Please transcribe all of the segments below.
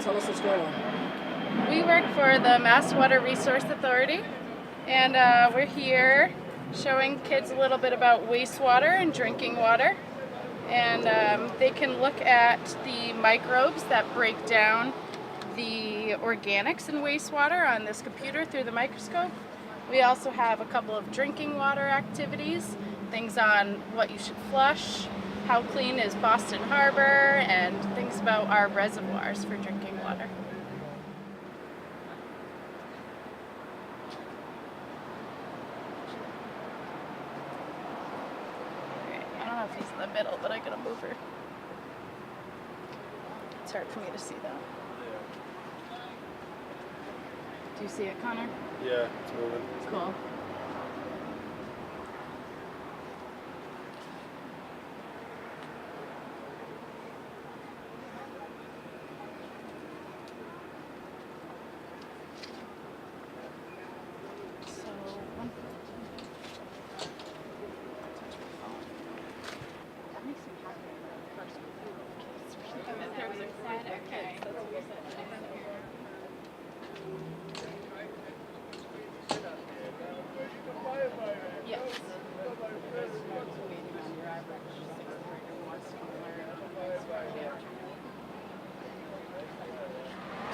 Tell us what's going on. We work for the Mass Water Resource Authority, and we're here showing kids a little bit about wastewater and drinking water. And they can look at the microbes that break down the organics in wastewater on this computer through the microscope. We also have a couple of drinking water activities, things on what you should flush, how clean is Boston Harbor, and things about our reservoirs for drinking water. I don't know if he's in the middle, but I gotta move her. It's hard for me to see that. Do you see it, Connor? Yeah, it's moving. Cool.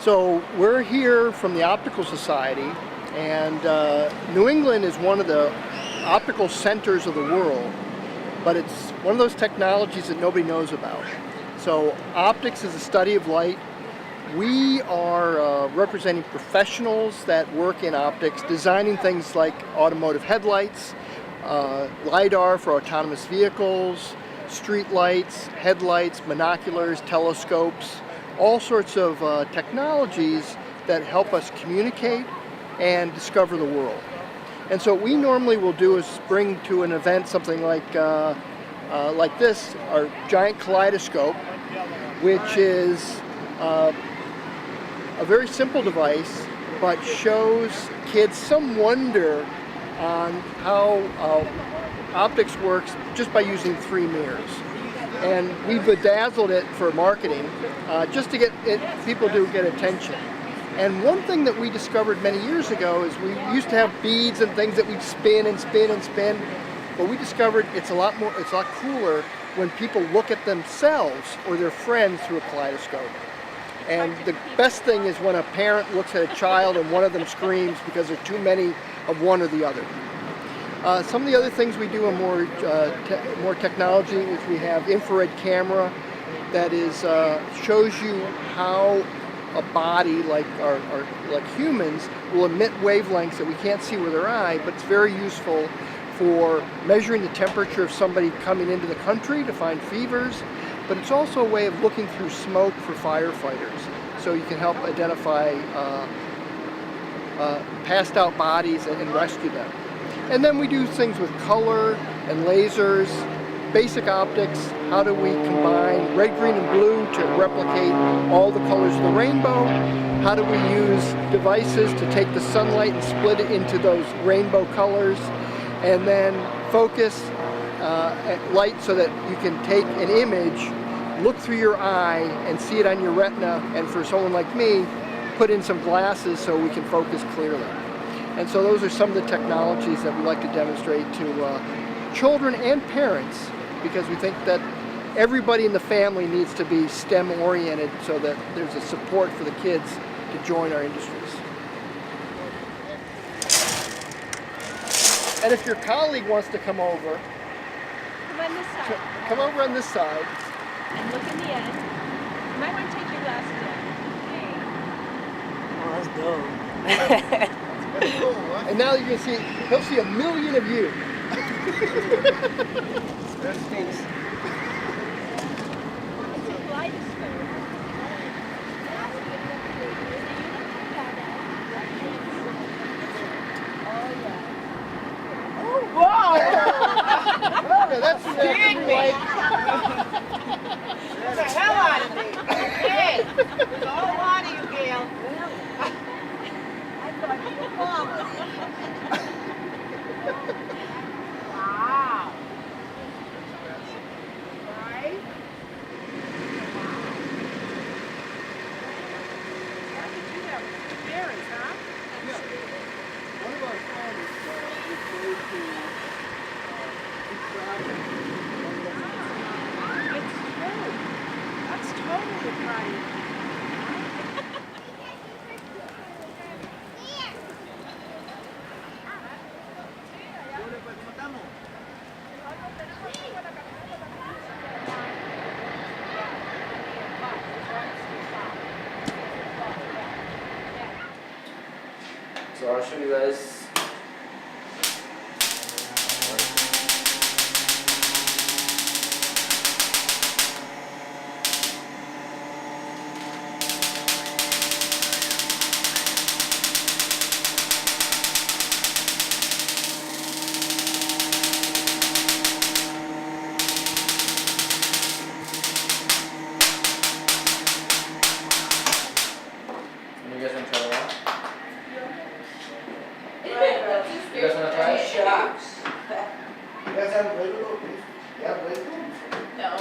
So we're here from the Optical Society, and New England is one of the optical centers of the world, but it's one of those technologies that nobody knows about. So optics is a study of light. We are representing professionals that work in optics, designing things like automotive headlights, LiDAR for autonomous vehicles, street lights, headlights, binoculars, telescopes, all sorts of technologies that help us communicate and discover the world. And so what we normally will do is bring to an event something like this, our giant kaleidoscope, which is a very simple device, but shows kids some wonder on how optics works just by using 3 mirrors. And we've bedazzled it for marketing, just to get people to get attention. And one thing that we discovered many years ago is we used to have beads and things that we'd spin and spin and spin, but we discovered it's a lot cooler when people look at themselves or their friends through a kaleidoscope. And the best thing is when a parent looks at a child and one of them screams because there are too many of one or the other. Some of the other things we do are more technology, which we have infrared camera that shows you how a body like humans will emit wavelengths that we can't see with our eye, but it's very useful for measuring the temperature of somebody coming into the country to find fevers, but it's also a way of looking through smoke for firefighters, so you can help identify passed out bodies and rescue them. And then we do things with color and lasers, basic optics, how do we combine red, green, and blue to replicate all the colors of the rainbow? How do we use devices to take the sunlight and split it into those rainbow colors? And then focus light so that you can take an image, look through your eye, and see it on your retina, and for someone like me, put in some glasses so we can focus clearly. And so those are some of the technologies that we like to demonstrate to children and parents, because we think that everybody in the family needs to be STEM oriented so that there's a support for the kids to join our industries. And if your colleague wants to come over, Come on this side. come over on this side. And look in the end. You might want to take your glasses off. Hey. Oh, that's dope. And now you can see, he'll see 1 million of you. That stinks. It's a kaleidoscope. Yeah, that's Kidding me. like, Get the hell out of me. Hey, there's a whole lot of you, Gail. I thought you were gone. Wow. Right? How did you have parents, huh? one of our friends referred to travel. It's true. That's totally right. So I'll show you guys. You guys want to try it out? You guys want to try it? Shucks. You guys haven't played with those? Yeah, played with them? No.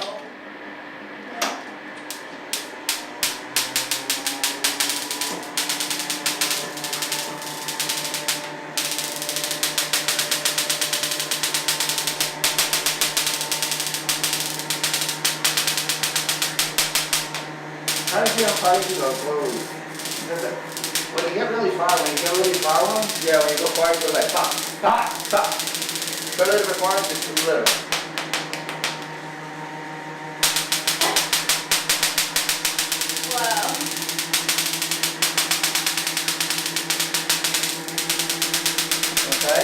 How does you apply to the clothes? When you get really far, one, Yeah, when you go far, it goes like pop, pop, pop. Go a little bit far, just a little. Wow. Okay?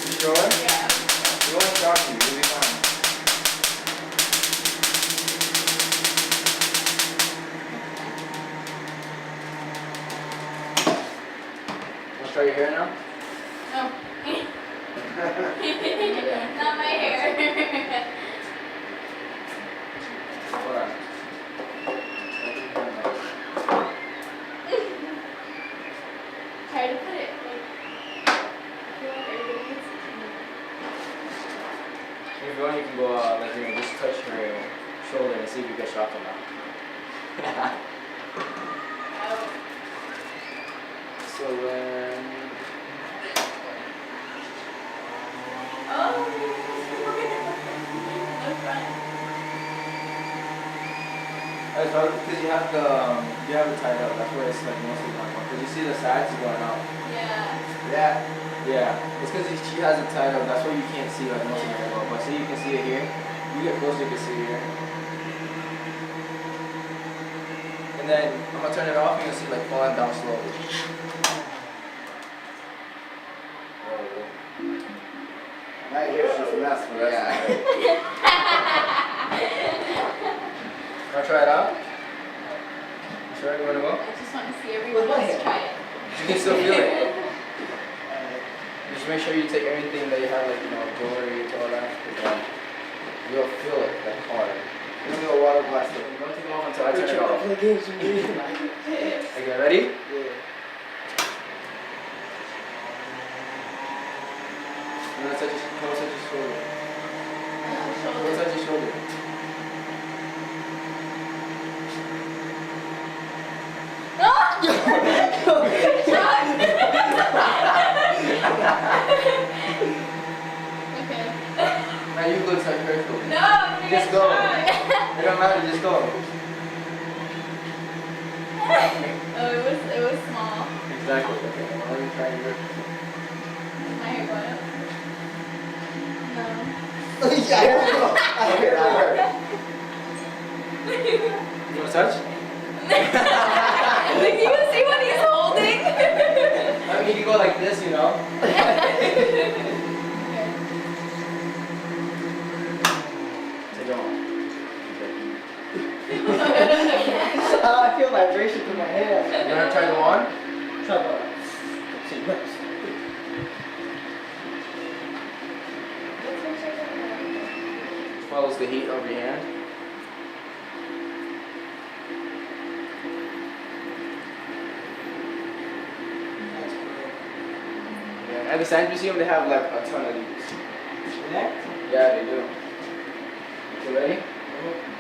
You sure? Yeah. You won't shock you, you'll be fine. Want to try your hair now? No. Not my hair. Hold on. Try to put it like. I feel like everybody needs If you want, you can go like here and just touch her shoulder and see if you get shocked or not. out. So then, Oh. No fun. it's hard because you have it tied up. That's where it's like mostly going on. Because you see the sides going out. Yeah. yeah. Yeah, it's because she has it tied up. That's why you can't see like most of the hair go. But see, you can see it here. You get closer, you can see it here. And then I'm gonna turn it off. You can see like falling down slowly. My hair's just a mess, but that's Yeah. Wanna try it out? You sure you wanna go? I just want to see everyone else try it. You can still feel it. Just make sure you take everything that you have, like jewelry, all that. Because you'll feel it like hard. Give me a water glass. Don't take them off until I turn it off. Yeah. Okay, ready? I'm gonna touch your shoulder. Go touch your shoulder. Okay. Now you go touch her shoulder. No, I'm gonna Just get go. shocked. It don't matter, just go. Oh, it was it was small. Exactly. Okay, let me try your. My hair going up? Yeah, I heard. You want to touch? Like, you can see what he's holding. I mean, you can go like this, you know. Take it on. I feel vibration through my hair. You want to try the wand? Try the see lips. Follows the heat of your hand. Yeah, at the Science Museum, they have like a ton of these. Yeah, they do. You ready?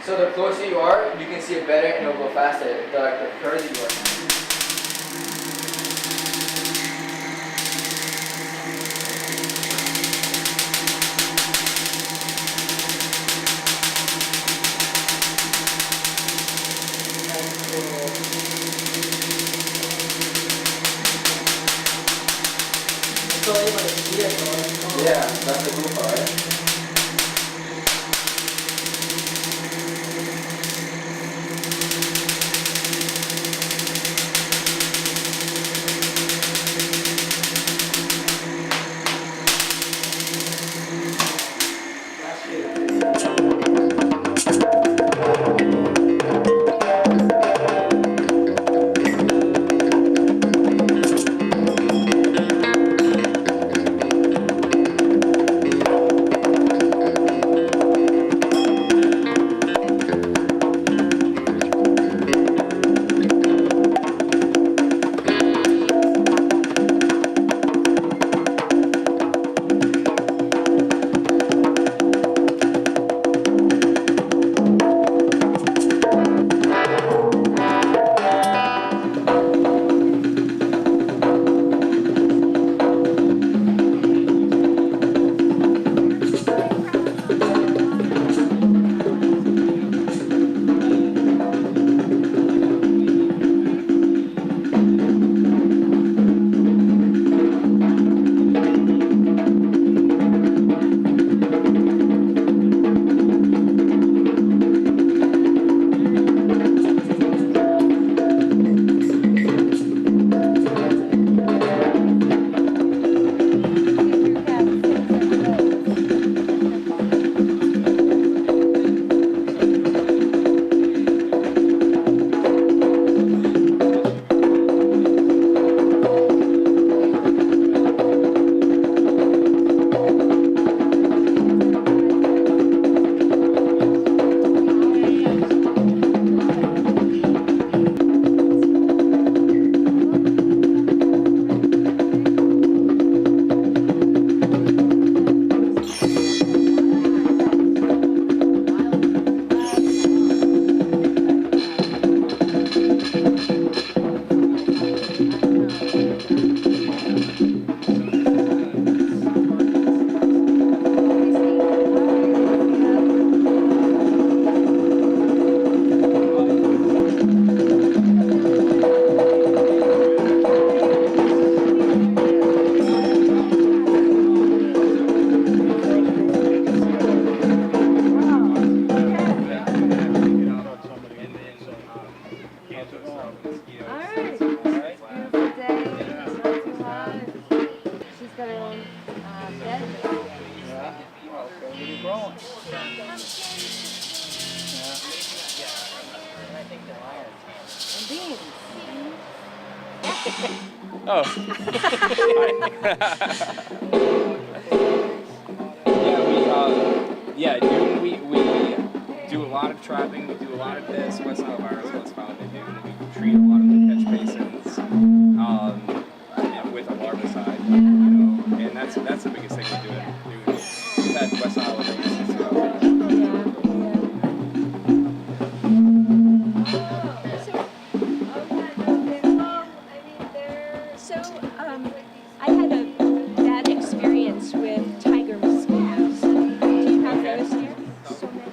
So the closer you are, you can see it better and it'll go faster. The further you are. So able to see it going. Yeah, that's the cool part, right? Oh. We do a lot of trapping, we do a lot of this, West Nile virus, West Nile Indian, we treat a lot of the catch basins with a larvicide, you know, and that's the biggest thing we do. We've had West Nile since 2008. I had a bad experience with tiger mosquitoes. Do you have those here? So many.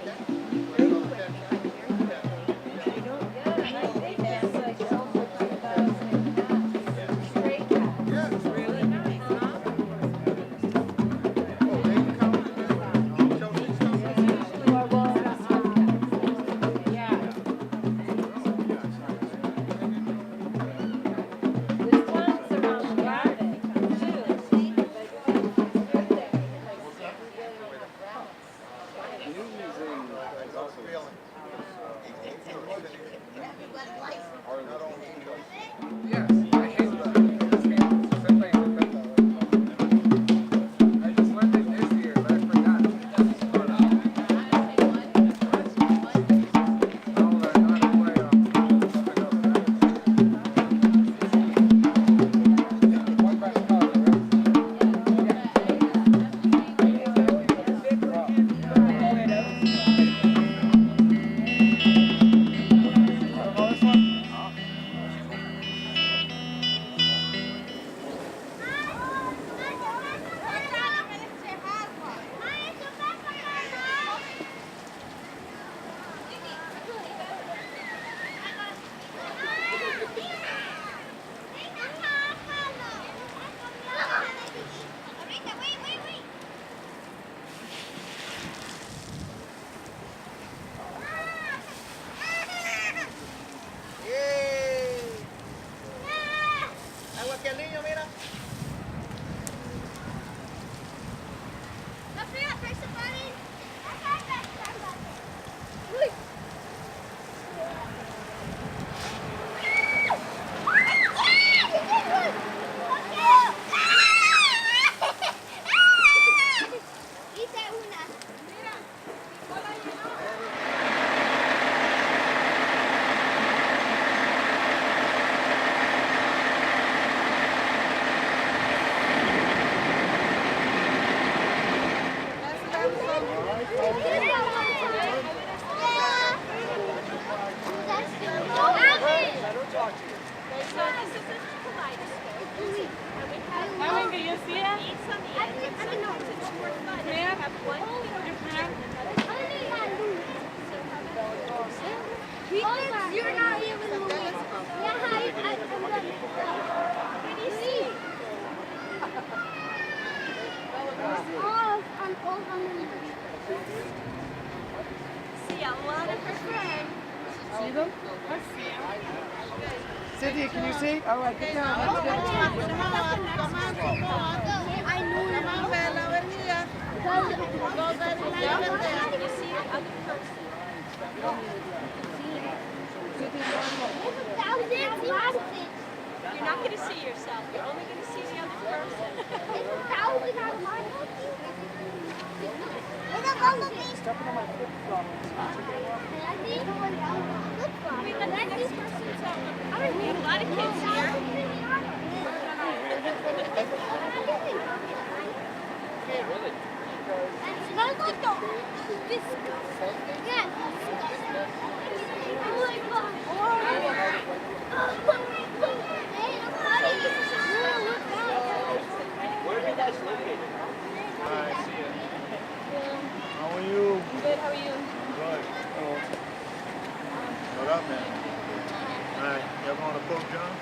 a lot of her friends. See them? Cynthia, can you see? All right, get down. I knew it. You see the other person. You're not going to see yourself. You're only going to see the other person. Stepping on my flip-flop. Wait, the next person's out. We have a lot of kids here. How are you? Good, how are you? Good. What up, man? All right, you ever want to poke John?